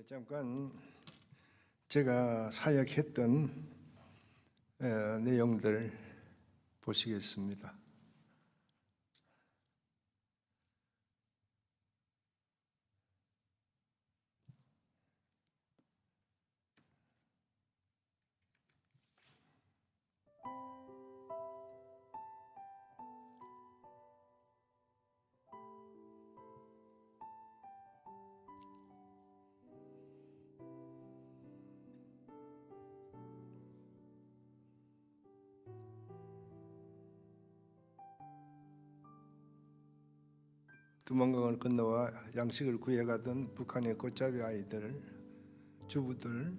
잠깐 제가 사역했던 내용들 보시겠습니다. 두만강을 건너와 양식을 구해가던 북한의 걷잡이 아이들, 주부들,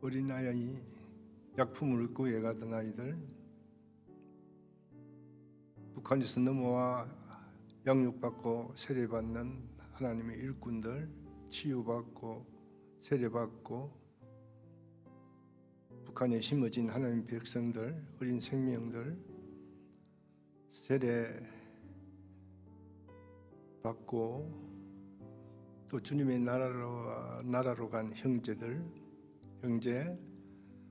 어린아이 약품을 구해가던 아이들, 북한에서 넘어와 양육받고 세례받는 하나님의 일꾼들, 치유받고 세례받고 북한에 심어진 하나님의 백성들, 어린 생명들, 세례 받고 또 주님의 나라로 간 형제들, 형제,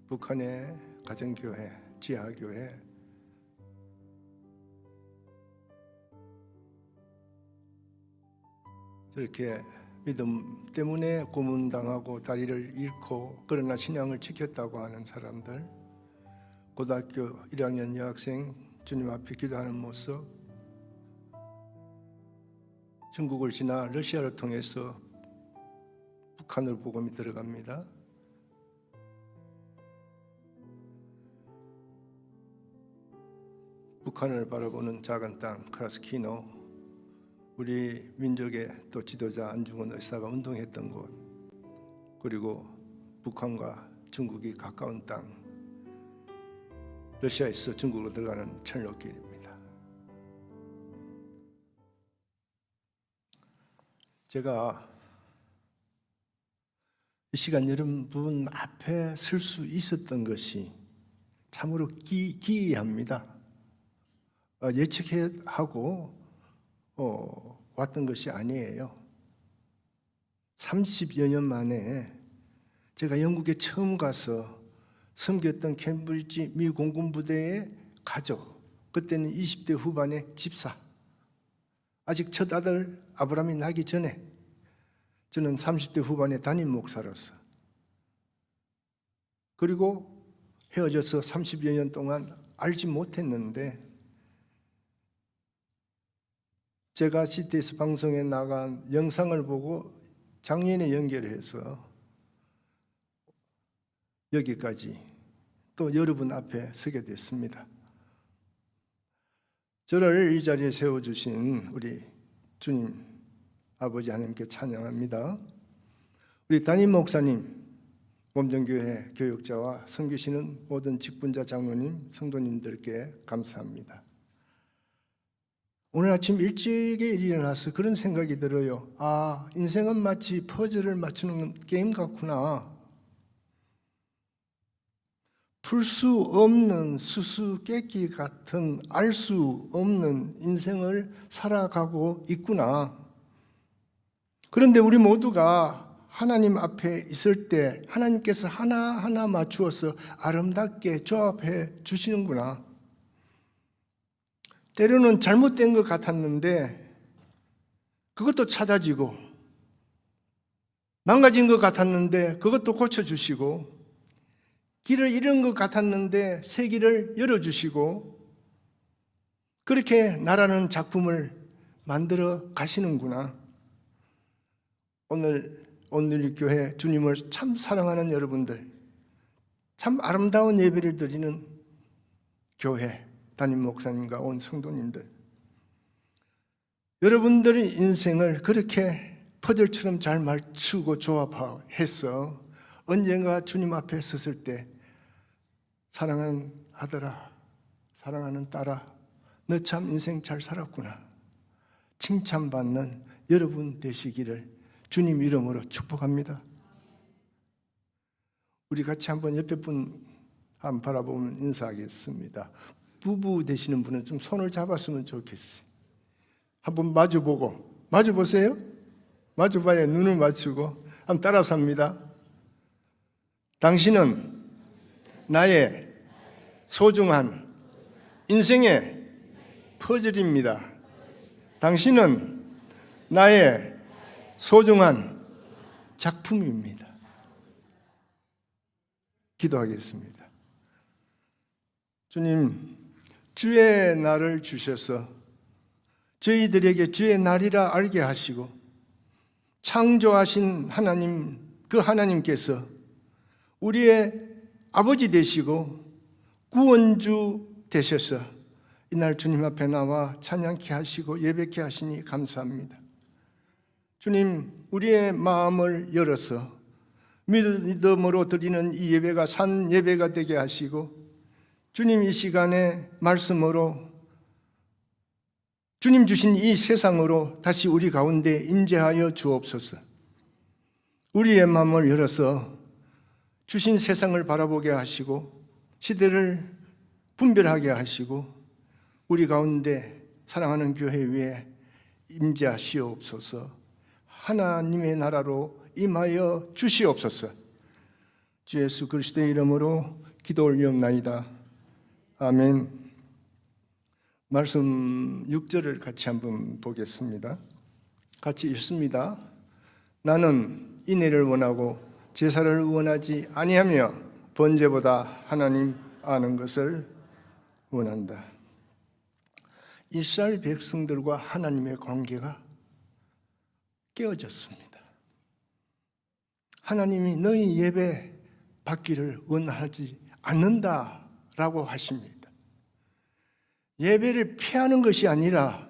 북한의 가정교회, 지하교회, 저렇게 믿음 때문에 고문당하고 다리를 잃고 그러나 신앙을 지켰다고 하는 사람들, 고등학교 1학년 여학생 주님 앞에 기도하는 모습, 중국을 지나 러시아를 통해서 북한으로 복음이 들어갑니다. 북한을 바라보는 작은 땅 크라스키노, 우리 민족의 또 지도자 안중근 의사가 운동했던 곳, 그리고 북한과 중국이 가까운 땅, 러시아에서 중국으로 들어가는 철로길입니다. 제가 이 시간 여러분 앞에 설 수 있었던 것이 참으로 기이합니다. 예측하고 왔던 것이 아니에요. 30여 년 만에 제가 영국에 처음 가서 섬겼던 캠브리지 미 공군부대의 가족, 그때는 20대 후반의 집사, 아직 첫 아들 아브라함이 나기 전에 저는 30대 후반의 담임 목사로서, 그리고 헤어져서 30여 년 동안 알지 못했는데 제가 CTS 방송에 나간 영상을 보고 작년에 연결해서 여기까지 또 여러분 앞에 서게 됐습니다. 저를 이 자리에 세워주신 우리 주님 아버지 하나님께 찬양합니다. 우리 담임 목사님, 몸전교회 교육자와 섬기시는 모든 직분자 장로님, 성도님들께 감사합니다. 오늘 아침 일찍 일어나서 그런 생각이 들어요. 인생은 마치 퍼즐을 맞추는 게임 같구나. 풀 수 없는 수수께끼 같은 알 수 없는 인생을 살아가고 있구나. 그런데 우리 모두가 하나님 앞에 있을 때 하나님께서 하나하나 맞추어서 아름답게 조합해 주시는구나. 때로는 잘못된 것 같았는데 그것도 찾아지고, 망가진 것 같았는데 그것도 고쳐주시고, 길을 잃은 것 같았는데 새 길을 열어주시고, 그렇게 나라는 작품을 만들어 가시는구나. 오늘 온누리 교회 주님을 참 사랑하는 여러분들, 참 아름다운 예배를 드리는 교회 담임 목사님과 온 성도님들, 여러분들의 인생을 그렇게 퍼즐처럼 잘 맞추고 조합해서 언젠가 주님 앞에 섰을 때 사랑하는 아들아, 사랑하는 딸아, 너 참 인생 잘 살았구나 칭찬받는 여러분 되시기를 주님 이름으로 축복합니다. 우리 같이 한번 옆에 분 한번 바라보면 인사하겠습니다. 부부 되시는 분은 좀 손을 잡았으면 좋겠어요. 한번 마주보고, 마주보세요. 마주봐야 눈을 맞추고 한번 따라서 합니다. 당신은 나의 소중한 인생의 퍼즐입니다. 당신은 나의 소중한 작품입니다. 기도하겠습니다. 주님, 주의 날을 주셔서 저희들에게 주의 날이라 알게 하시고 창조하신 하나님, 그 하나님께서 우리의 아버지 되시고 구원주 되셔서 이날 주님 앞에 나와 찬양케 하시고 예배케 하시니 감사합니다. 주님, 우리의 마음을 열어서 믿음으로 드리는 이 예배가 산 예배가 되게 하시고 주님 이 시간에 말씀으로 주님 주신 이 세상으로 다시 우리 가운데 임재하여 주옵소서. 우리의 마음을 열어서 주신 세상을 바라보게 하시고 시대를 분별하게 하시고 우리 가운데 사랑하는 교회 위에 임재하시옵소서. 하나님의 나라로 임하여 주시옵소서. 주 예수 그리스도의 이름으로 기도 올리옵나이다. 아멘. 말씀 6절을 같이 한번 보겠습니다. 같이 읽습니다. 나는 인애를 원하고 제사를 원하지 아니하며 번제보다 하나님 아는 것을 원한다. 이스라엘 백성들과 하나님의 관계가 깨어졌습니다. 하나님이 너희 예배 받기를 원하지 않는다라고 하십니다. 예배를 피하는 것이 아니라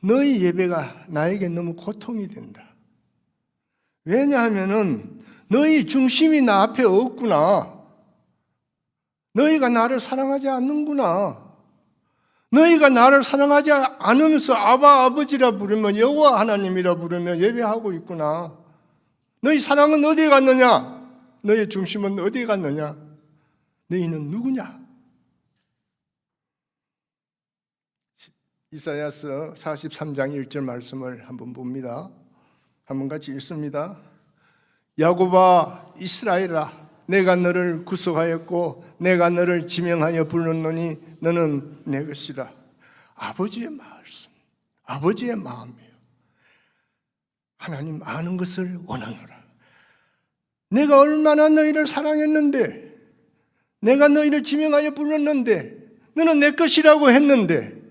너희 예배가 나에게 너무 고통이 된다. 왜냐하면은 너희 중심이 나 앞에 없구나. 너희가 나를 사랑하지 않는구나. 너희가 나를 사랑하지 않으면서 아바 아버지라 부르면 여호와 하나님이라 부르며 예배하고 있구나. 너희 사랑은 어디에 갔느냐? 너희 중심은 어디에 갔느냐? 너희는 누구냐? 이사야서 43장 1절 말씀을 한번 봅니다. 한번 같이 읽습니다. 야곱아 이스라엘아 내가 너를 구속하였고 내가 너를 지명하여 불렀노니 너는 내 것이라. 아버지의 말씀, 아버지의 마음이에요. 하나님 아는 것을 원하노라. 내가 얼마나 너희를 사랑했는데, 내가 너희를 지명하여 불렀는데, 너는 내 것이라고 했는데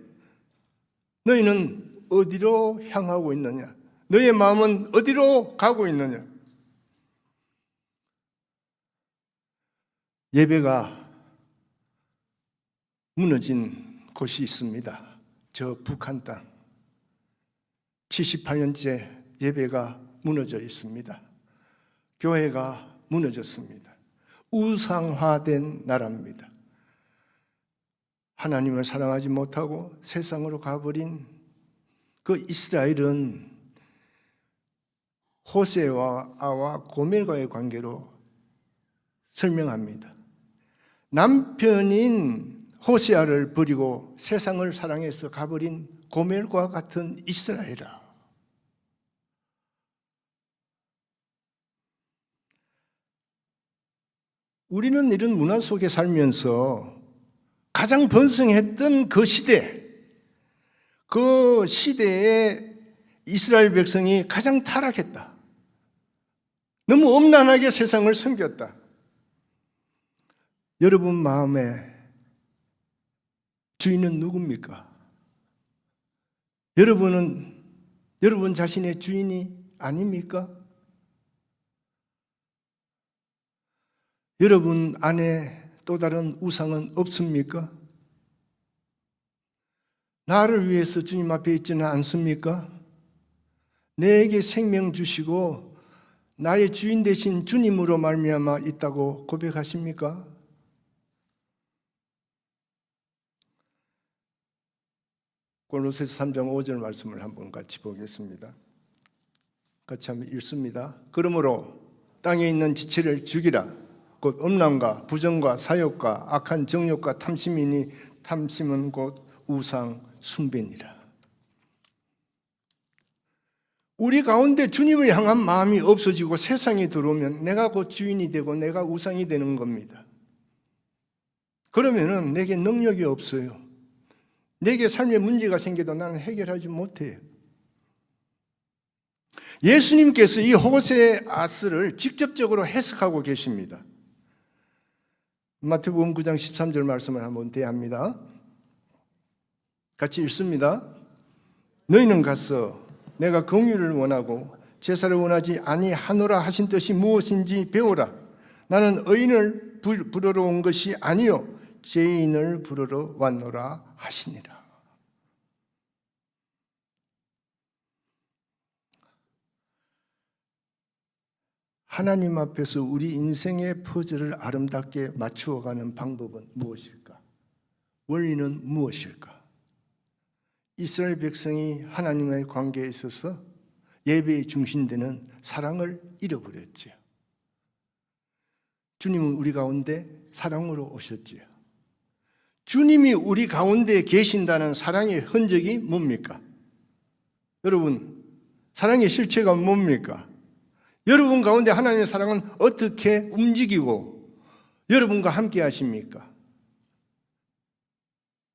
너희는 어디로 향하고 있느냐? 너희의 마음은 어디로 가고 있느냐? 예배가 무너진 곳이 있습니다. 저 북한 땅 78년째 예배가 무너져 있습니다. 교회가 무너졌습니다. 우상화된 나라입니다. 하나님을 사랑하지 못하고 세상으로 가버린 그 이스라엘은 호세아와 고멜과의 관계로 설명합니다. 남편인 호세아를 버리고 세상을 사랑해서 가버린 고멜과 같은 이스라엘아. 우리는 이런 문화 속에 살면서 가장 번성했던 그 시대에 이스라엘 백성이 가장 타락했다. 너무 엄난하게 세상을 섬겼다. 여러분 마음에 주인은 누굽니까? 여러분 자신의 주인이 아닙니까? 여러분 안에 또 다른 우상은 없습니까? 나를 위해서 주님 앞에 있지는 않습니까? 내게 생명 주시고 나의 주인 되신 주님으로 말미암아 있다고 고백하십니까? 골로새서 3장 5절 말씀을 한번 같이 보겠습니다. 같이 한번 읽습니다. 그러므로 땅에 있는 지체를 죽이라. 곧 음란과 부정과 사욕과 악한 정욕과 탐심이니 탐심은 곧 우상 숭배니라. 우리 가운데 주님을 향한 마음이 없어지고 세상에 들어오면 내가 곧 주인이 되고 내가 우상이 되는 겁니다. 그러면은 내게 능력이 없어요. 내게 삶에 문제가 생겨도 나는 해결하지 못해요. 예수님께서 이 호세 아스를 직접적으로 해석하고 계십니다. 마태복음 9장 13절 말씀을 한번 대합니다. 같이 읽습니다. 너희는 가서 내가 긍휼을 원하고 제사를 원하지 아니하노라 하신 뜻이 무엇인지 배우라. 나는 의인을 부르러 온 것이 아니요 죄인을 부르러 왔노라 하시니라. 하나님 앞에서 우리 인생의 퍼즐을 아름답게 맞추어가는 방법은 무엇일까? 원리는 무엇일까? 이스라엘 백성이 하나님과의 관계에 있어서 예배의 중심되는 사랑을 잃어버렸지요. 주님은 우리 가운데 사랑으로 오셨지요. 주님이 우리 가운데 계신다는 사랑의 흔적이 뭡니까? 여러분, 사랑의 실체가 뭡니까? 여러분 가운데 하나님의 사랑은 어떻게 움직이고 여러분과 함께 하십니까?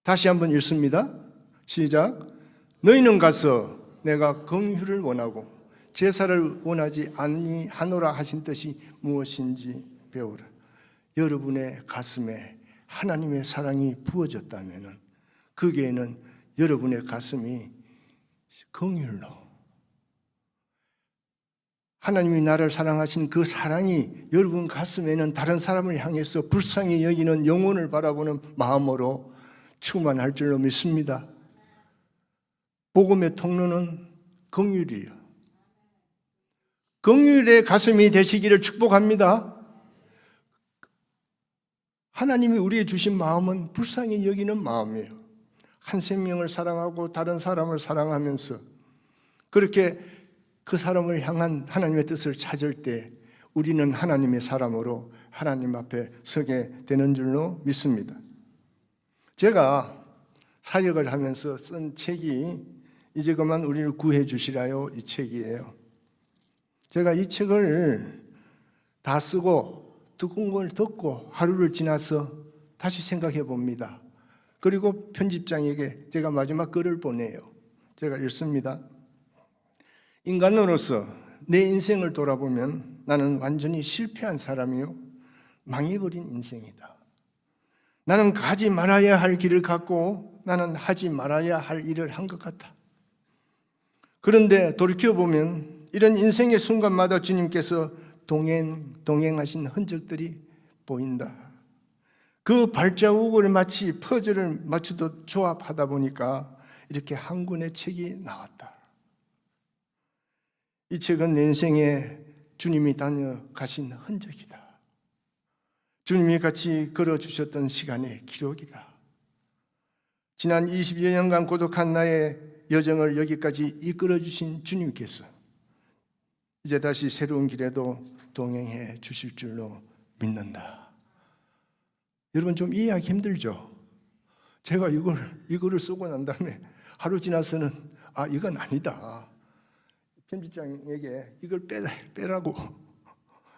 다시 한번 읽습니다. 시작. 너희는 가서 내가 긍휼을 원하고 제사를 원하지 아니하노라 하신 뜻이 무엇인지 배우라. 여러분의 가슴에 하나님의 사랑이 부어졌다면 거기에는 여러분의 가슴이 긍휼로 하나님이 나를 사랑하신 그 사랑이 여러분 가슴에는 다른 사람을 향해서 불쌍히 여기는 영혼을 바라보는 마음으로 충만할 줄로 믿습니다. 복음의 통로는 긍휼이에요. 긍휼의 가슴이 되시기를 축복합니다. 하나님이 우리에게 주신 마음은 불쌍히 여기는 마음이에요. 한 생명을 사랑하고 다른 사람을 사랑하면서 그렇게 그 사람을 향한 하나님의 뜻을 찾을 때 우리는 하나님의 사람으로 하나님 앞에 서게 되는 줄로 믿습니다. 제가 사역을 하면서 쓴 책이 이제 그만 우리를 구해 주시라요 이 책이에요. 제가 이 책을 다 쓰고 두꺼운 걸 듣고 하루를 지나서 다시 생각해 봅니다. 그리고 편집장에게 제가 마지막 글을 보내요. 제가 읽습니다. 인간으로서 내 인생을 돌아보면 나는 완전히 실패한 사람이요 망해버린 인생이다. 나는 가지 말아야 할 길을 갔고 나는 하지 말아야 할 일을 한 것 같아. 그런데 돌이켜보면 이런 인생의 순간마다 주님께서 동행하신 흔적들이 보인다. 그 발자국을 마치 퍼즐을 맞추듯 조합하다 보니까 이렇게 한 권의 책이 나왔다. 이 책은 내 인생에 주님이 다녀가신 흔적이다. 주님이 같이 걸어주셨던 시간의 기록이다. 지난 20여 년간 고독한 나의 여정을 여기까지 이끌어주신 주님께서 이제 다시 새로운 길에도 동행해 주실 줄로 믿는다. 여러분 좀 이해하기 힘들죠? 제가 이거를 쓰고 난 다음에 하루 지나서는 이건 아니다. 편집장에게 이걸 빼라고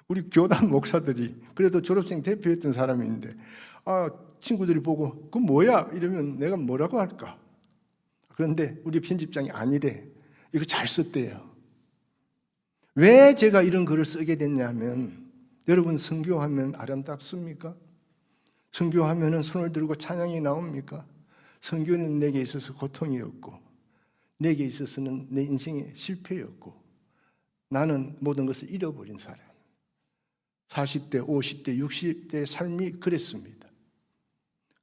우리 교단 목사들이 그래도 졸업생 대표했던 사람인데 친구들이 보고 그건 뭐야? 이러면 내가 뭐라고 할까? 그런데 우리 편집장이 아니래. 이거 잘 썼대요. 왜 제가 이런 글을 쓰게 됐냐면 여러분 선교하면 아름답습니까? 선교하면 손을 들고 찬양이 나옵니까? 선교는 내게 있어서 고통이었고 내게 있어서는 내 인생의 실패였고 나는 모든 것을 잃어버린 사람. 40대, 50대, 60대의 삶이 그랬습니다.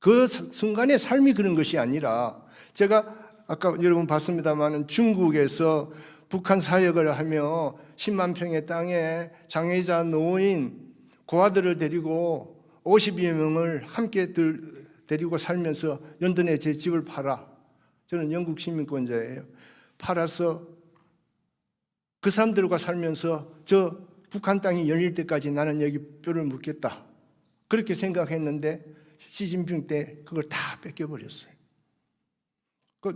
그 순간의 삶이 그런 것이 아니라 제가 아까 여러분 봤습니다만 중국에서 북한 사역을 하며 10만 평의 땅에 장애자, 노인, 고아들을 데리고 50여 명을 함께 데리고 살면서 런던에 제 집을 팔아. 저는 영국 시민권자예요. 팔아서 그 사람들과 살면서 저 북한 땅이 열릴 때까지 나는 여기 뼈를 묻겠다. 그렇게 생각했는데 시진핑 때 그걸 다 뺏겨버렸어요.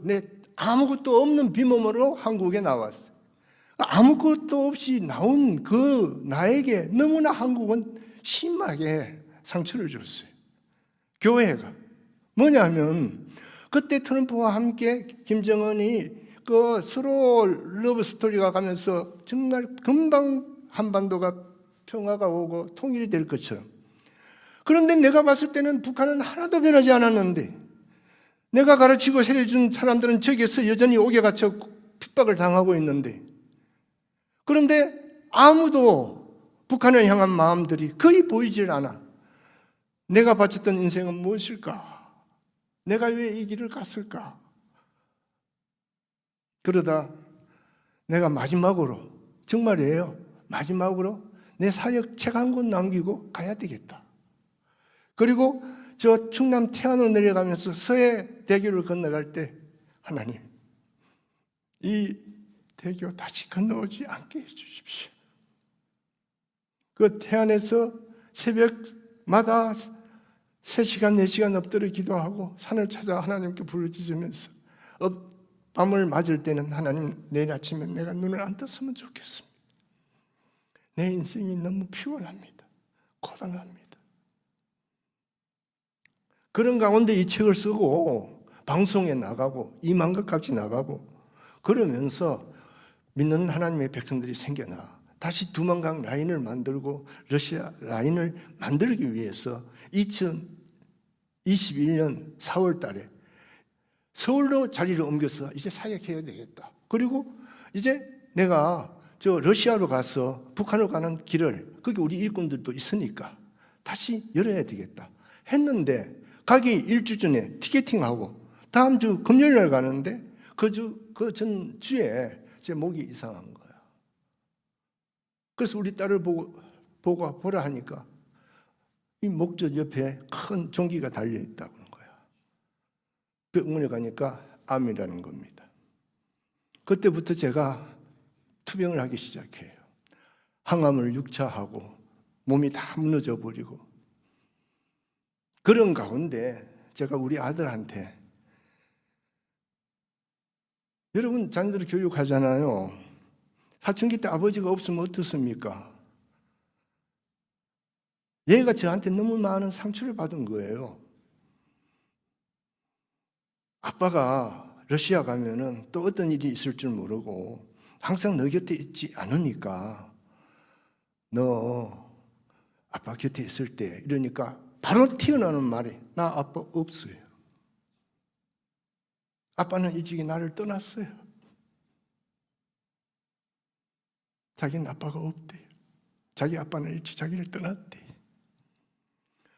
내 아무것도 없는 빈몸으로 한국에 나왔어요. 아무것도 없이 나온 그 나에게 너무나 한국은 심하게 상처를 줬어요. 교회가. 뭐냐면 그때 트럼프와 함께 김정은이 그 서로 러브 스토리가 가면서 정말 금방 한반도가 평화가 오고 통일이 될 것처럼. 그런데 내가 봤을 때는 북한은 하나도 변하지 않았는데, 내가 가르치고 세례준 사람들은 저기에서 여전히 옥에 갇혀 핍박을 당하고 있는데, 그런데 아무도 북한을 향한 마음들이 거의 보이질 않아. 내가 바쳤던 인생은 무엇일까? 내가 왜 이 길을 갔을까? 그러다 내가 마지막으로, 정말이에요, 마지막으로 내 사역 책 한 권 남기고 가야 되겠다. 그리고 저 충남 태안으로 내려가면서 서해 대교를 건너갈 때, 하나님, 이 대교 다시 건너오지 않게 해주십시오. 그 태안에서 새벽마다 3시간, 4시간 엎드려 기도하고 산을 찾아 하나님께 부르짖으면서 밤을 맞을 때는, 하나님, 내일 아침에 내가 눈을 안 떴으면 좋겠습니다. 내 인생이 너무 피곤합니다. 고단합니다. 그런 가운데 이 책을 쓰고 방송에 나가고 2만 것까지 나가고 그러면서 믿는 하나님의 백성들이 생겨나 다시 두만강 라인을 만들고 러시아 라인을 만들기 위해서 2021년 4월 달에 서울로 자리를 옮겨서 이제 사역해야 되겠다. 그리고 이제 내가 저 러시아로 가서 북한으로 가는 길을, 거기 우리 일꾼들도 있으니까 다시 열어야 되겠다 했는데, 가기 1주 전에 티켓팅하고 다음 주 금요일 날 가는데 그 전 주에 제 목이 이상한 거야. 그래서 우리 딸을 보라 하니까 이 목젖 옆에 큰 종기가 달려 있다고 하는 거야. 병원에 가니까 암이라는 겁니다. 그때부터 제가 투병을 하기 시작해요. 항암을 6차 하고 몸이 다 무너져 버리고. 그런 가운데 제가 우리 아들한테, 여러분 자녀들을 교육하잖아요. 사춘기 때 아버지가 없으면 어떻습니까? 얘가 저한테 너무 많은 상처를 받은 거예요. 아빠가 러시아 가면은 또 어떤 일이 있을 줄 모르고 항상 너 곁에 있지 않으니까, 너 아빠 곁에 있을 때, 이러니까 바로 튀어나오는 말이, 나 아빠 없어요. 아빠는 일찍이 나를 떠났어요. 자기는 아빠가 없대요. 자기 아빠는 일찍 자기를 떠났대.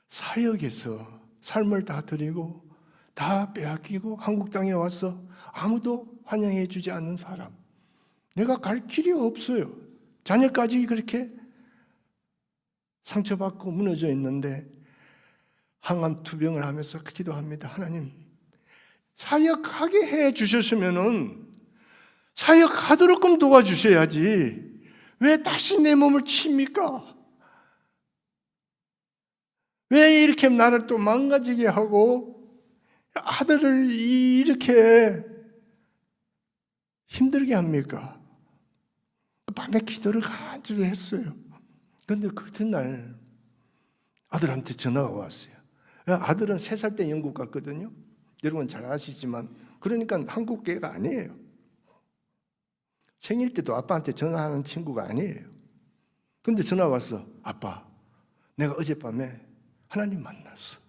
사역에서 삶을 다 드리고 다 빼앗기고 한국 땅에 와서 아무도 환영해 주지 않는 사람, 내가 갈 길이 없어요. 자녀까지 그렇게 상처받고 무너져 있는데 항암 투병을 하면서 기도합니다. 하나님, 사역하게 해 주셨으면은 사역하도록끔 도와주셔야지 왜 다시 내 몸을 칩니까? 왜 이렇게 나를 또 망가지게 하고 아들을 이렇게 힘들게 합니까? 밤에 기도를 간절히 했어요. 그런데 그 전날 아들한테 전화가 왔어요. 아들은 3살 때 영국 갔거든요. 여러분 잘 아시지만, 그러니까 한국 애가 아니에요. 생일 때도 아빠한테 전화하는 친구가 아니에요. 그런데 전화 왔어. 아빠, 내가 어젯밤에 하나님 만났어.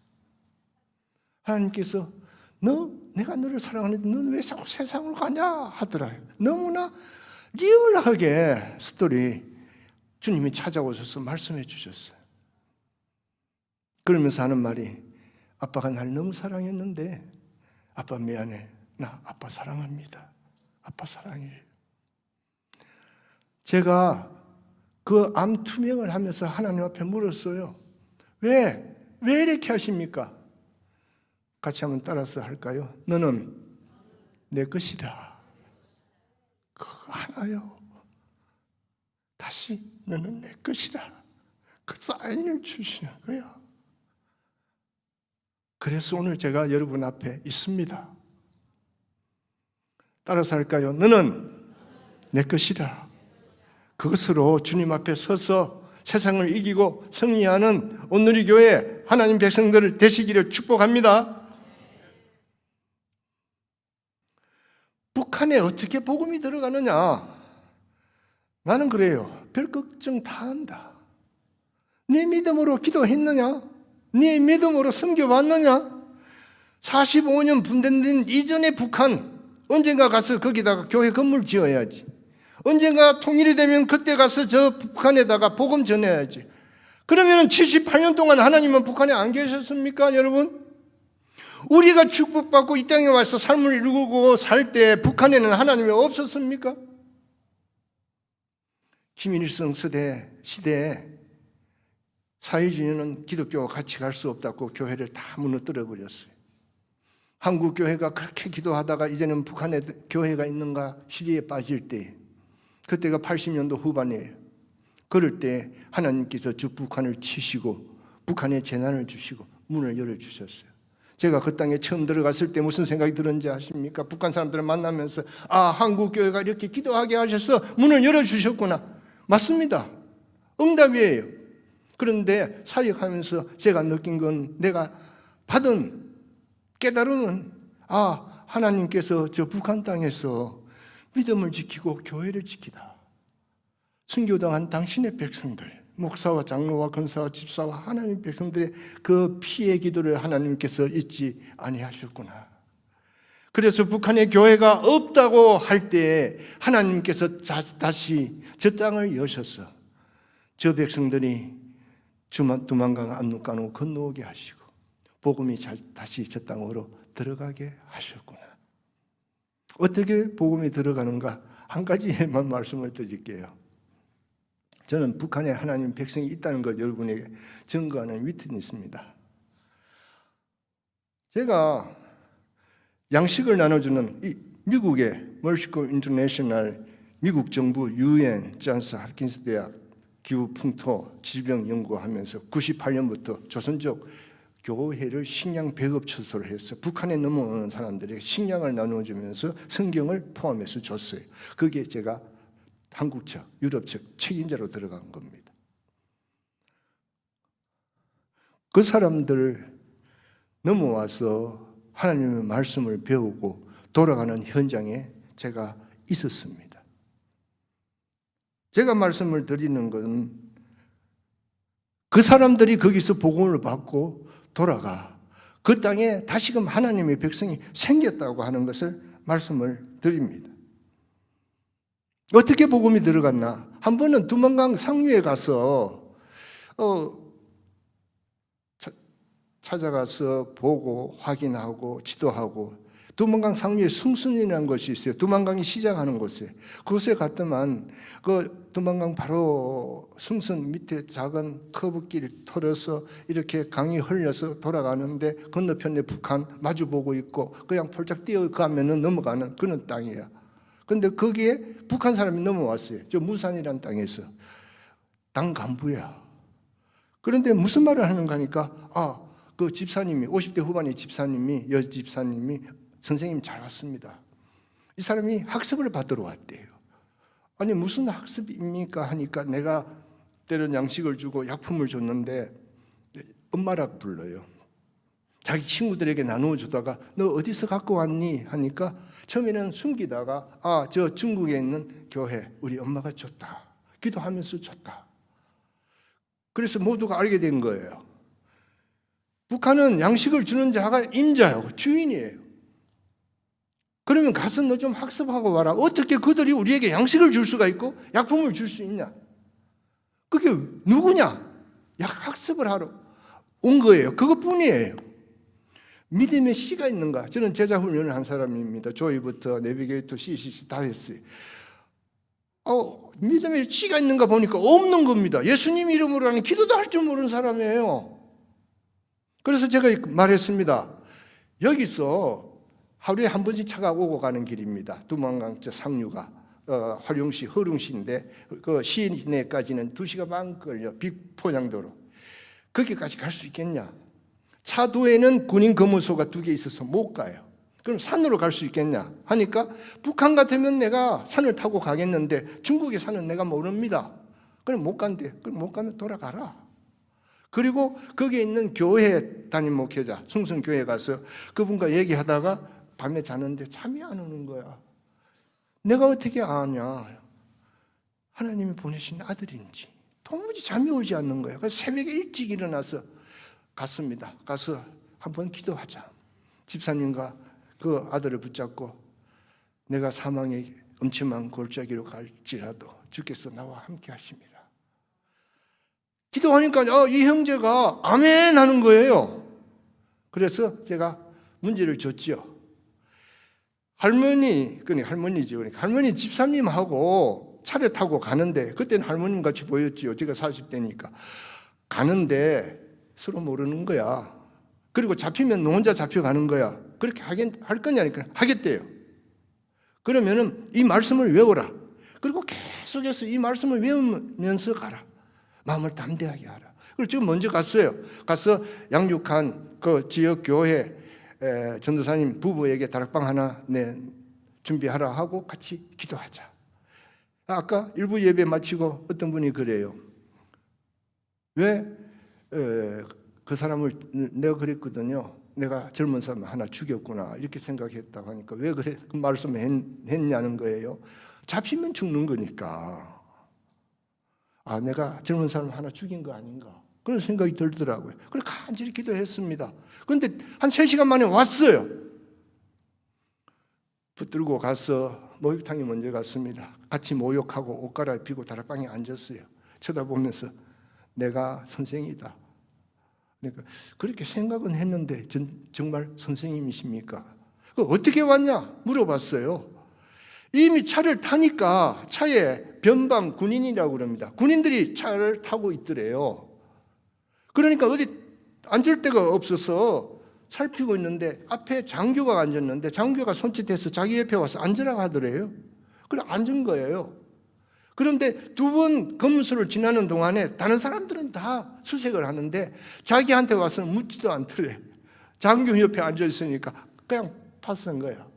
하나님께서 내가 너를 사랑하는데 너는 왜 자꾸 세상으로 가냐 하더라요. 너무나 리얼하게 스토리 주님이 찾아오셔서 말씀해 주셨어요. 그러면서 하는 말이, 아빠가 날 너무 사랑했는데 아빠 미안해. 나 아빠 사랑합니다. 아빠 사랑해요. 제가 그 암 투명을 하면서 하나님 앞에 물었어요. 왜 이렇게 하십니까? 같이 한번 따라서 할까요? 너는 내 것이라. 그거 하나요. 다시 너는 내 것이라. 그 사인을 주시는 거야. 그래서 오늘 제가 여러분 앞에 있습니다. 따라서 할까요? 너는 내 것이라. 그것으로 주님 앞에 서서 세상을 이기고 승리하는 온누리 교회 하나님 백성들 되시기를 축복합니다. 북한에 어떻게 복음이 들어가느냐? 나는 그래요. 별 걱정 다 한다. 네 믿음으로 기도했느냐? 네 믿음으로 섬겨봤느냐? 45년 분단된 이전의 북한, 언젠가 가서 거기다가 교회 건물 지어야지. 언젠가 통일이 되면 그때 가서 저 북한에다가 복음 전해야지. 그러면 78년 동안 하나님은 북한에 안 계셨습니까, 여러분? 우리가 축복받고 이 땅에 와서 삶을 이루고 살 때 북한에는 하나님이 없었습니까? 김일성 시대에 사회주의는 기독교와 같이 갈 수 없다고 교회를 다 무너뜨려 버렸어요. 한국 교회가 그렇게 기도하다가 이제는 북한에 교회가 있는가 시리에 빠질 때, 그때가 80년도 후반이에요. 그럴 때 하나님께서 저 북한을 치시고 북한에 재난을 주시고 문을 열어주셨어요. 제가 그 땅에 처음 들어갔을 때 무슨 생각이 들었는지 아십니까? 북한 사람들을 만나면서 한국 교회가 이렇게 기도하게 하셔서 문을 열어주셨구나. 맞습니다. 응답이에요. 그런데 사역하면서 제가 느낀 건, 내가 받은 깨달음은 하나님께서 저 북한 땅에서 믿음을 지키고 교회를 지키다. 순교당한 당신의 백성들, 목사와 장로와 권사와 집사와 하나님 백성들의 그 피의 기도를 하나님께서 잊지 아니하셨구나. 그래서 북한에 교회가 없다고 할 때 하나님께서 다시 저 땅을 여셔서 저 백성들이 두만강 압록강을 건너오게 하시고 복음이 다시 저 땅으로 들어가게 하셨구나. 어떻게 복음이 들어가는가? 한 가지만 말씀을 드릴게요. 저는 북한에 하나님 백성이 있다는 걸 여러분에게 증거하는 위트니스입니다. 제가 양식을 나눠주는 이 미국의 멀시코 인터내셔널 미국 정부 UN 존스 홉킨스 대학 기후 풍토 질병 연구하면서 98년부터 조선족 교회를 식량 배급 추소를 해서 북한에 넘어오는 사람들에게 식량을 나눠주면서 성경을 포함해서 줬어요. 그게 제가 한국 측, 유럽 측 책임자로 들어간 겁니다. 그 사람들 넘어와서 하나님의 말씀을 배우고 돌아가는 현장에 제가 있었습니다. 제가 말씀을 드리는 건 그 사람들이 거기서 복음을 받고 돌아가 그 땅에 다시금 하나님의 백성이 생겼다고 하는 것을 말씀을 드립니다. 어떻게 복음이 들어갔나? 한 번은 두만강 상류에 가서 찾아가서 보고 확인하고 지도하고, 두만강 상류에 숭순이라는 곳이 있어요. 두만강이 시작하는 곳에. 그곳에 갔더만 그 두만강 바로 숭순 밑에 작은 커브길 털어서 이렇게 강이 흘려서 돌아가는데 건너편에 북한 마주보고 있고 그냥 폴짝 뛰어가면은 넘어가는 그런 땅이에요. 근데 거기에 북한 사람이 넘어왔어요. 저 무산이라는 땅에서. 땅 간부야. 그런데 무슨 말을 하는가 하니까 그 집사님이 50대 후반의 집사님이, 여집사님이 선생님 잘 왔습니다. 이 사람이 학습을 받으러 왔대요. 아니 무슨 학습입니까 하니까 내가 때론 양식을 주고 약품을 줬는데 엄마라 불러요. 자기 친구들에게 나누어 주다가 너 어디서 갖고 왔니 하니까 처음에는 숨기다가 저 중국에 있는 교회 우리 엄마가 줬다. 기도하면서 줬다. 그래서 모두가 알게 된 거예요. 북한은 양식을 주는 자가 임자요, 주인이에요. 그러면 가서 너 좀 학습하고 와라. 어떻게 그들이 우리에게 양식을 줄 수가 있고 약품을 줄 수 있냐? 그게 누구냐? 학습을 하러 온 거예요. 그것뿐이에요. 믿음의 씨가 있는가? 저는 제자 훈련을 한 사람입니다. 조이부터 내비게이터, CCC 다 했어요. 믿음의 씨가 있는가 보니까 없는 겁니다. 예수님 이름으로 하는 기도도 할 줄 모르는 사람이에요. 그래서 제가 말했습니다. 여기서 하루에 한 번씩 차가 오고 가는 길입니다. 두만강 상류가 화룡시, 허룽시인데 그 시내까지는 2시간 반 걸려. 빅포장도로. 거기까지 갈 수 있겠냐? 차도에는 군인 검문소가 2개 있어서 못 가요. 그럼 산으로 갈 수 있겠냐 하니까 북한 같으면 내가 산을 타고 가겠는데 중국의 산은 내가 모릅니다. 그럼 못 간대. 그럼 못 가면 돌아가라. 그리고 거기에 있는 교회 담임 목회자, 승성교회 가서 그분과 얘기하다가 밤에 자는데 잠이 안 오는 거야. 내가 어떻게 아냐? 하나님이 보내신 아들인지 도무지 잠이 오지 않는 거야. 그래서 새벽에 일찍 일어나서 갔습니다. 가서 한번 기도하자. 집사님과 그 아들을 붙잡고 내가 사망의 음침한 골짜기로 갈지라도 주께서 나와 함께 하심이라. 기도하니까 이 형제가 아멘 하는 거예요. 그래서 제가 문제를 줬지요. 그러니까 할머니죠. 그러니까 할머니 집사님하고 차를 타고 가는데 그때는 할머님 같이 보였지요. 제가 40대니까. 가는데 서로 모르는 거야. 그리고 잡히면 너 혼자 잡혀가는 거야. 그렇게 할 거냐니까 하겠대요. 그러면은 이 말씀을 외워라. 그리고 계속해서 이 말씀을 외우면서 가라. 마음을 담대하게 하라. 그리고 지금 먼저 갔어요. 가서 양육한 그 지역 교회 전도사님 부부에게 다락방 하나 준비하라 하고 같이 기도하자. 아까 일부 예배 마치고 어떤 분이 그래요. 왜 그 사람을 내가 그랬거든요. 내가 젊은 사람 하나 죽였구나 이렇게 생각했다고 하니까 왜 그래 그 말씀을 했냐는 거예요. 잡히면 죽는 거니까. 내가 젊은 사람 하나 죽인 거 아닌가 그런 생각이 들더라고요. 그래서 간절히 기도했습니다. 그런데 한 3시간 만에 왔어요. 붙들고 가서 목욕탕에 먼저 갔습니다. 같이 목욕하고 옷 갈아입히고 다락방에 앉았어요. 쳐다보면서 내가 선생이다. 그러니까 그렇게 생각은 했는데 정말 선생님이십니까? 어떻게 왔냐 물어봤어요. 이미 차를 타니까 차에 변방 군인이라고 그럽니다. 군인들이 차를 타고 있더래요. 그러니까 어디 앉을 데가 없어서 살피고 있는데 앞에 장교가 앉았는데 장교가 손짓해서 자기 옆에 와서 앉으라고 하더래요. 그래 앉은 거예요. 그런데 2번 검수를 지나는 동안에 다른 사람들은 다 수색을 하는데 자기한테 와서는 묻지도 않더래. 장교 옆에 앉아 있으니까 그냥 파선 거야.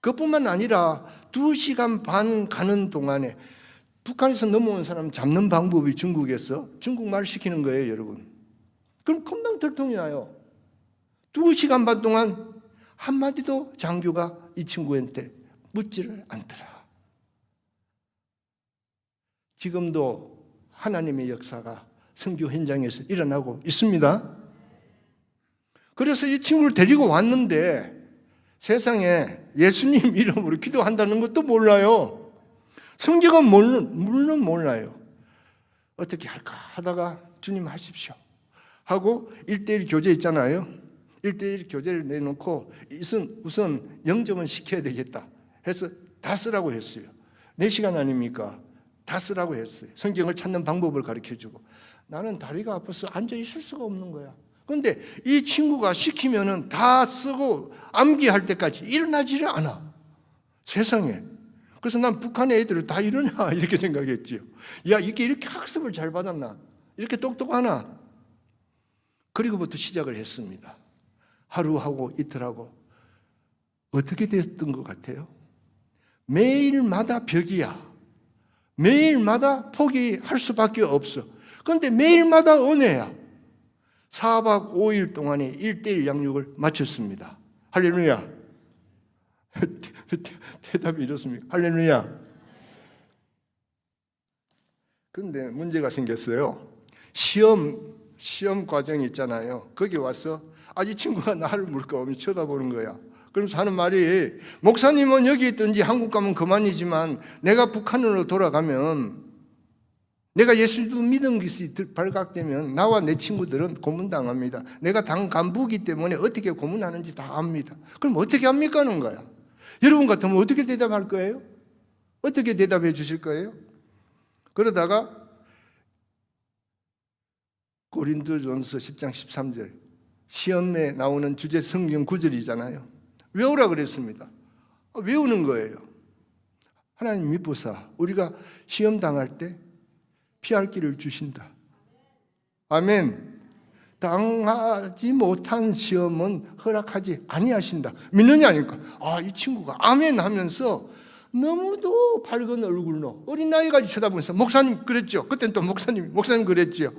그뿐만 아니라 2시간 반 가는 동안에 북한에서 넘어온 사람 잡는 방법이 중국에서 중국말 시키는 거예요, 여러분. 그럼 금방 들통이 나요. 2시간 반 동안 한마디도 장교가 이 친구한테 묻지를 않더라. 지금도 하나님의 역사가 선교 현장에서 일어나고 있습니다. 그래서 이 친구를 데리고 왔는데 세상에 예수님 이름으로 기도한다는 것도 몰라요. 성경은 물론 몰라요. 어떻게 할까 하다가 주님 하십시오 하고 1:1 교재 있잖아요. 1:1 교재를 내놓고 우선 영접은 시켜야 되겠다 해서 다 쓰라고 했어요. 4시간 아닙니까? 다 쓰라고 했어요. 성경을 찾는 방법을 가르쳐주고. 나는 다리가 아파서 앉아 있을 수가 없는 거야. 그런데 이 친구가 시키면은 다 쓰고 암기할 때까지 일어나지를 않아. 세상에. 그래서 난 북한의 애들을 다 이러냐 이렇게 생각했지요. 야, 이게 이렇게 학습을 잘 받았나? 이렇게 똑똑하나? 그리고부터 시작을 했습니다. 하루하고 이틀하고 어떻게 됐던 것 같아요? 매일마다 벽이야. 매일마다 포기할 수밖에 없어. 그런데 매일마다 은혜야. 4박 5일 동안에 1:1 양육을 마쳤습니다. 할렐루야. 대답이 이렇습니까? 할렐루야. 그런데 문제가 생겼어요. 시험 과정이 있잖아요. 거기 와서 이 친구가 나를 물끄러미 쳐다보는 거야. 그러면서 하는 말이 목사님은 여기 있든지 한국 가면 그만이지만 내가 북한으로 돌아가면 내가 예수도 믿은 것이 발각되면 나와 내 친구들은 고문당합니다. 내가 당 간부이기 때문에 어떻게 고문하는지 다 압니다. 그럼 어떻게 합니까? 하는 거야. 여러분 같으면 어떻게 대답할 거예요? 어떻게 대답해 주실 거예요? 그러다가 고린도전서 10장 13절 시험에 나오는 주제 성경 구절이잖아요. 외우라 그랬습니다. 외우는 거예요. 하나님 믿보사 우리가 시험 당할 때 피할 길을 주신다. 아멘. 당하지 못한 시험은 허락하지 아니하신다. 믿느냐 하니까 이 친구가 아멘 하면서 너무도 밝은 얼굴로 어린 나이까지 쳐다보면서 목사님 그랬죠. 그땐 또 목사님 그랬지요.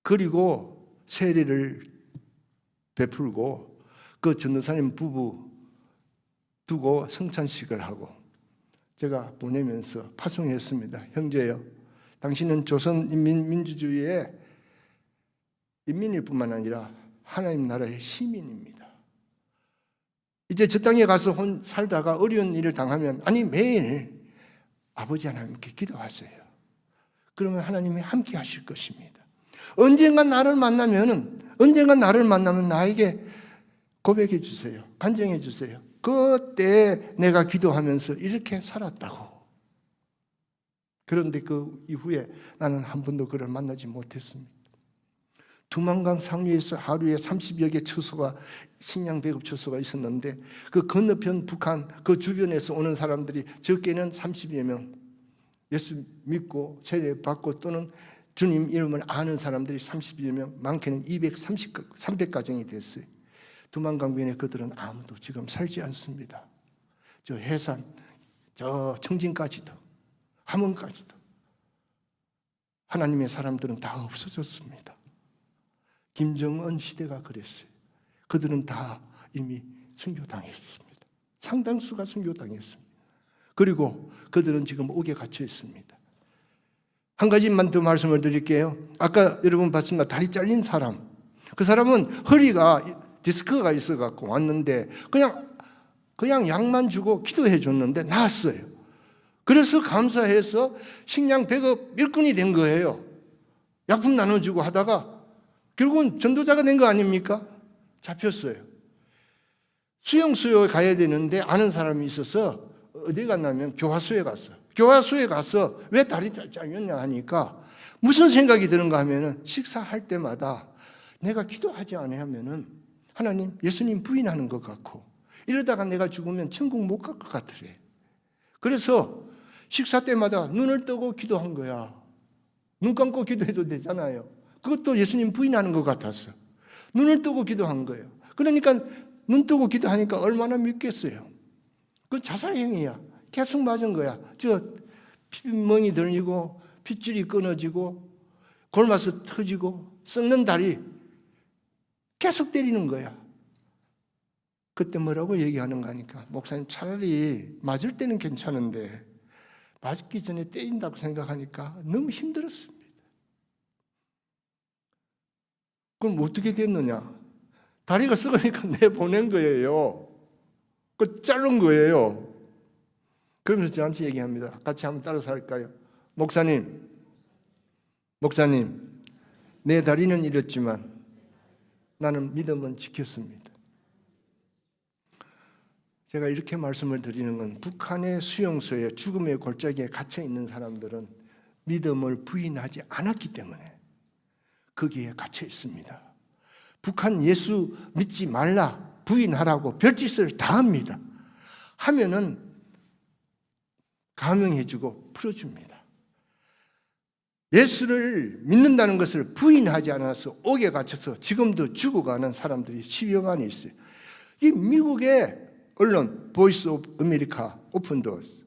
그리고 세례를 베풀고 그 전도사님 부부 두고 성찬식을 하고 제가 보내면서 파송했습니다. 형제요, 당신은 조선인민민주주의의 인민일 뿐만 아니라 하나님 나라의 시민입니다. 이제 저 땅에 가서 살다가 어려운 일을 당하면 매일 아버지 하나님께 기도하세요. 그러면 하나님이 함께 하실 것입니다. 언젠가 나를 만나면 나에게 고백해 주세요. 간증해 주세요. 그때 내가 기도하면서 이렇게 살았다고. 그런데 그 이후에 나는 한 번도 그를 만나지 못했습니다. 두만강 상류에서 하루에 30여 개 처소가 식량 배급 처소가 있었는데 그 건너편 북한 그 주변에서 오는 사람들이 적게는 30여 명 예수 믿고 세례 받고 또는 주님 이름을 아는 사람들이 30여 명, 많게는 300가정이 됐어요. 두만강변에 그들은 아무도 지금 살지 않습니다. 저 해산, 저 청진까지도, 함흥까지도 하나님의 사람들은 다 없어졌습니다. 김정은 시대가 그랬어요. 그들은 다 이미 순교당했습니다. 상당수가 순교당했습니다. 그리고 그들은 지금 옥에 갇혀 있습니다. 한 가지만 더 말씀을 드릴게요. 아까 여러분 봤습니다. 다리 잘린 사람. 그 사람은 허리가 디스크가 있어갖고 왔는데 그냥 약만 주고 기도해 줬는데 나았어요. 그래서 감사해서 식량 배급 일꾼이 된 거예요. 약품 나눠주고 하다가 결국은 전도자가 된 거 아닙니까? 잡혔어요. 수용소에 가야 되는데 아는 사람이 있어서 어디 갔냐면 교화소에 갔어. 교화소에 가서 왜 다리 잘렸냐 하니까 무슨 생각이 드는가 하면은 식사할 때마다 내가 기도하지 않으면은 하나님, 예수님 부인하는 것 같고 이러다가 내가 죽으면 천국 못 갈 것 같으래. 그래서 식사 때마다 눈을 뜨고 기도한 거야. 눈 감고 기도해도 되잖아요. 그것도 예수님 부인하는 것 같았어. 눈을 뜨고 기도한 거예요. 그러니까 눈 뜨고 기도하니까 얼마나 믿겠어요. 그건 자살행위야. 계속 맞은 거야. 저 피멍이 들리고 핏줄이 끊어지고 골마서 터지고 썩는 다리 계속 때리는 거야. 그때 뭐라고 얘기하는가 하니까 목사님 차라리 맞을 때는 괜찮은데 맞기 전에 때린다고 생각하니까 너무 힘들었습니다. 그럼 어떻게 됐느냐? 다리가 썩으니까 내보낸 거예요. 그 자른 거예요. 그러면서 저한테 얘기합니다. 같이 한번 따라서 할까요? 목사님, 내 다리는 잃었지만 나는 믿음은 지켰습니다. 제가 이렇게 말씀을 드리는 건 북한의 수용소에 죽음의 골짜기에 갇혀 있는 사람들은 믿음을 부인하지 않았기 때문에 거기에 갇혀 있습니다. 북한 예수 믿지 말라, 부인하라고 별짓을 다 합니다. 하면은 감형해주고 풀어줍니다. 예수를 믿는다는 것을 부인하지 않아서 옥에 갇혀서 지금도 죽어가는 사람들이 10여 만이 있어요. 이 미국의 언론 보이스 오브 아메리카 오픈도어스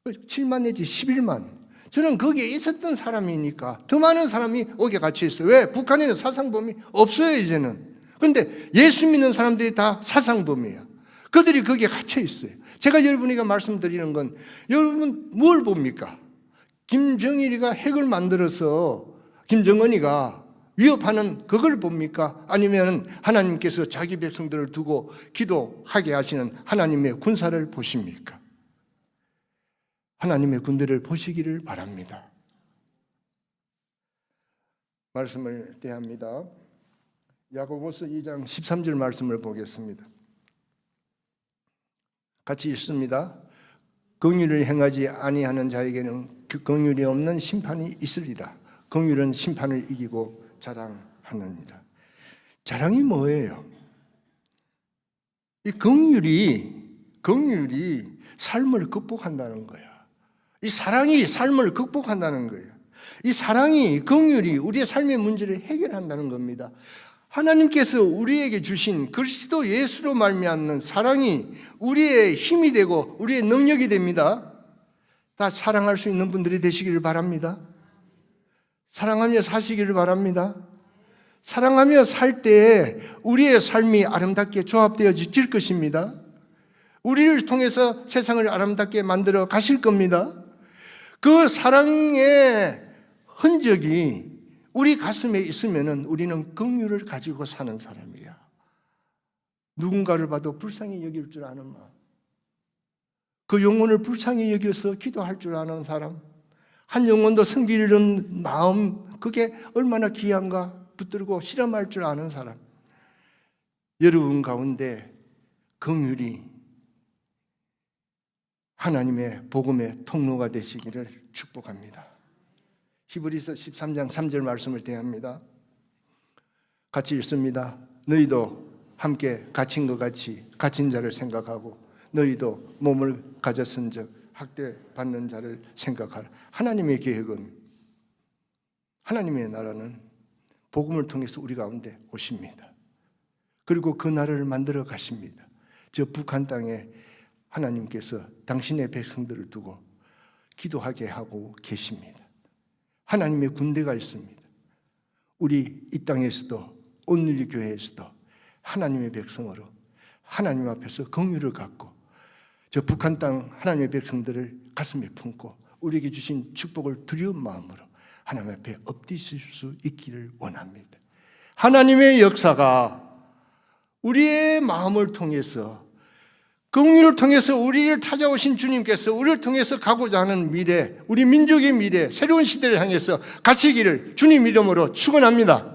7만 내지 11만. 저는 거기에 있었던 사람이니까 더 많은 사람이 옥에 갇혀 있어요. 왜? 북한에는 사상범이 없어요 이제는. 그런데 예수 믿는 사람들이 다 사상범이에요. 그들이 거기에 갇혀 있어요. 제가 여러분에게 말씀드리는 건 여러분 뭘 봅니까? 김정일이가 핵을 만들어서 김정은이가 위협하는 그걸 봅니까? 아니면 하나님께서 자기 백성들을 두고 기도하게 하시는 하나님의 군사를 보십니까? 하나님의 군대를 보시기를 바랍니다. 말씀을 대합니다. 야고보서 2장 13절 말씀을 보겠습니다. 같이 읽습니다. 긍휼을 행하지 아니하는 자에게는 긍휼이 없는 심판이 있으리라. 긍휼은 심판을 이기고 자랑하느니라. 자랑이 뭐예요? 이 긍휼이 삶을 극복한다는 거야. 이 사랑이 삶을 극복한다는 거예요. 이 사랑이, 긍휼이 우리의 삶의 문제를 해결한다는 겁니다. 하나님께서 우리에게 주신 그리스도 예수로 말미암는 사랑이 우리의 힘이 되고 우리의 능력이 됩니다. 다 사랑할 수 있는 분들이 되시기를 바랍니다. 사랑하며 사시기를 바랍니다. 사랑하며 살 때 우리의 삶이 아름답게 조합되어질 것입니다. 우리를 통해서 세상을 아름답게 만들어 가실 겁니다. 그 사랑의 흔적이 우리 가슴에 있으면 우리는 긍휼을 가지고 사는 사람이야. 누군가를 봐도 불쌍히 여길 줄 아는 마음, 그 영혼을 불쌍히 여겨서 기도할 줄 아는 사람, 한 영혼도 섬기려는 마음, 그게 얼마나 귀한가 붙들고 실험할 줄 아는 사람. 여러분 가운데 긍휼이 하나님의 복음의 통로가 되시기를 축복합니다. 히브리서 13장 3절 말씀을 대합니다. 같이 읽습니다. 너희도 함께 갇힌 것 같이 갇힌 자를 생각하고 너희도 몸을 가졌은즉 학대받는 자를 생각하라. 하나님의 계획은, 하나님의 나라는 복음을 통해서 우리 가운데 오십니다. 그리고 그 나라를 만들어 가십니다. 저 북한 땅에 하나님께서 당신의 백성들을 두고 기도하게 하고 계십니다. 하나님의 군대가 있습니다. 우리 이 땅에서도 온누리 교회에서도 하나님의 백성으로 하나님 앞에서 긍휼을 갖고 저 북한 땅 하나님의 백성들을 가슴에 품고 우리에게 주신 축복을 두려운 마음으로 하나님 앞에 엎드실 수 있기를 원합니다. 하나님의 역사가 우리의 마음을 통해서, 긍휼을 통해서 우리를 찾아오신 주님께서 우리를 통해서 가고자 하는 미래, 우리 민족의 미래, 새로운 시대를 향해서 가시기를 주님 이름으로 축원합니다.